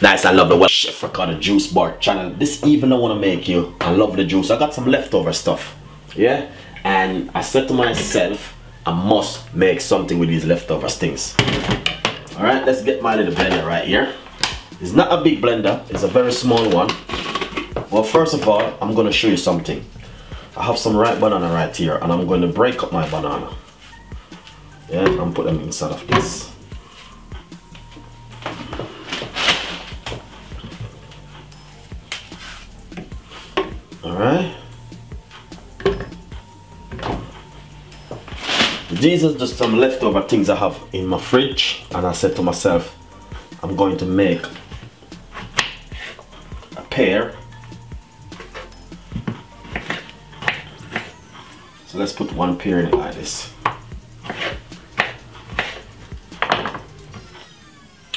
Nice, I love the Chef Ricardo Juice Bar channel. This evening I want to make you a lovely juice. I got some leftover stuff, yeah, and I said to myself I must make something with these leftover things. All right, let's get my little blender right here. It's not a big blender, it's a very small one. Well, first of all, I'm going to show you something. I have some ripe banana right here, and I'm going to break up my banana, yeah, and put them inside of this. Alright, these are just some leftover things I have in my fridge, and I said to myself I'm going to make a pear. So let's put one pear in it like this.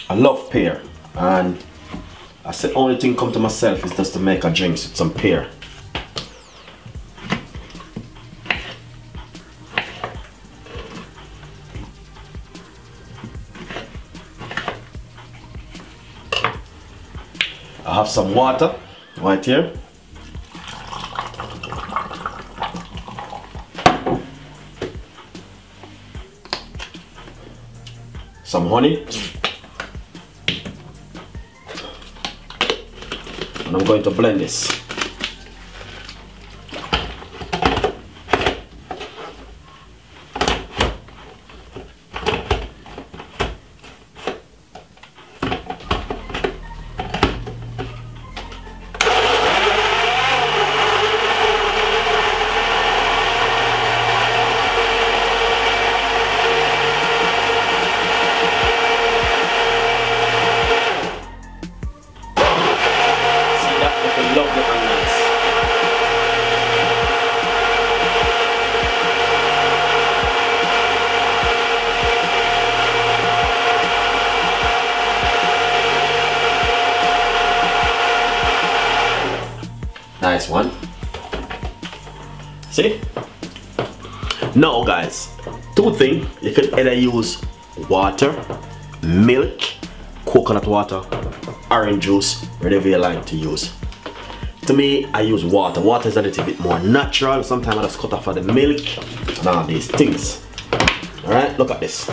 I love pear, and I said only thing come to myself is just to make a drink with some pear. I have some water right here. Some honey. And I'm going to blend this. Nice one. See? Now guys, two things. You can either use water, milk, coconut water, orange juice, whatever you like to use. To me, I use water. Water is a little bit more natural. Sometimes I just cut off of the milk and all these things. Alright, look at this.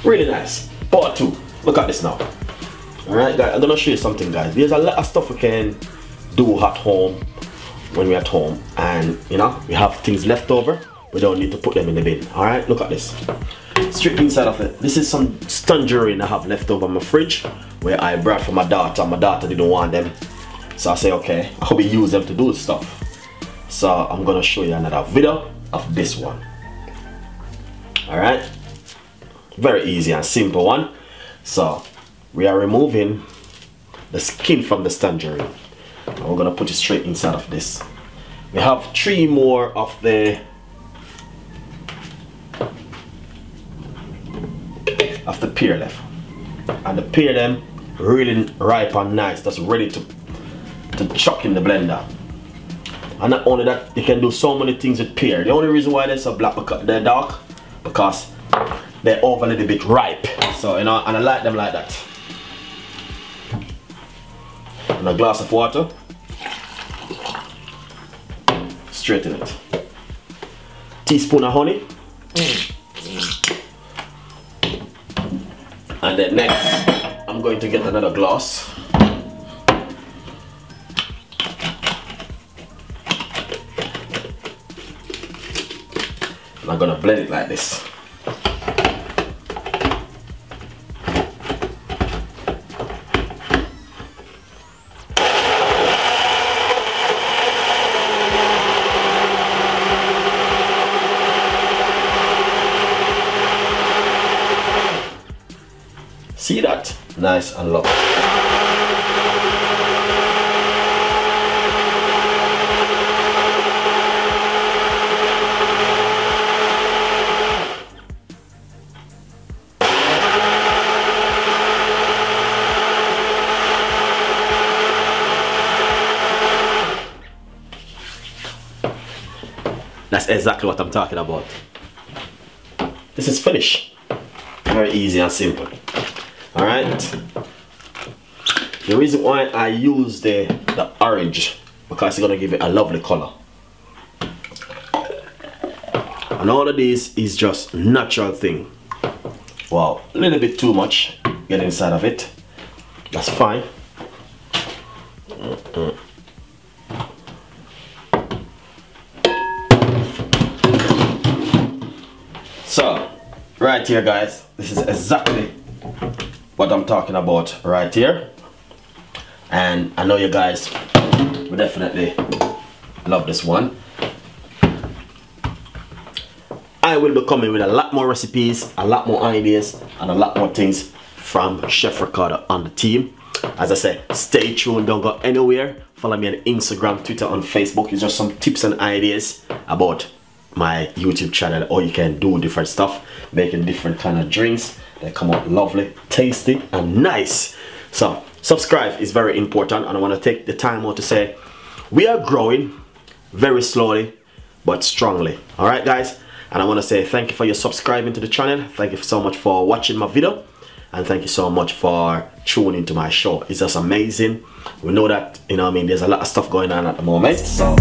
Really nice. Part 2. Look at this now. Alright guys, I'm gonna show you something guys. There's a lot of stuff we can do at home when we're at home, and you know, we have things left over. We don't need to put them in the bin. Alright, look at this. Straight inside of it. This is some tangerine I have left over in my fridge where I brought for my daughter. My daughter didn't want them. So I say okay, I'll be use them to do stuff. So I'm gonna show you another video of this one. Alright. Very easy and simple one. So we are removing the skin from the tangerine, and we're gonna put it straight inside of this. We have 3 more of the pear left, and the pear them really ripe and nice, that's ready to chuck in the blender. And not only that, you can do so many things with pear. The only reason why they're so black, because they're dark, because they're over a little bit ripe. So you know, and I like them like that. And a glass of water, straight in it. Teaspoon of honey. And then next, I'm going to get another glass. And I'm gonna blend it like this. See that? Nice and lovely. That's exactly what I'm talking about. This is finished. Very easy and simple. Alright. The reason why I use the orange, because it's gonna give it a lovely color. And all of this is just natural thing. Wow, a little bit too much get inside of it. That's fine. So, right here guys, this is exactly what I'm talking about right here. And I know you guys will definitely love this one. I will be coming with a lot more recipes, a lot more ideas, and a lot more things from Chef Ricardo on the team. As I said, stay tuned, don't go anywhere. Follow me on Instagram, Twitter, and Facebook. It's just some tips and ideas about my YouTube channel, or you can do different stuff, making different kind of drinks that come out lovely, tasty, and nice. So subscribe is very important, and I want to take the time out to say we are growing very slowly but strongly. All right guys, and I want to say thank you for your subscribing to the channel. Thank you so much for watching my video, and thank you so much for tuning into my show. It's just amazing. We know that, you know what I mean, there's a lot of stuff going on at the moment, so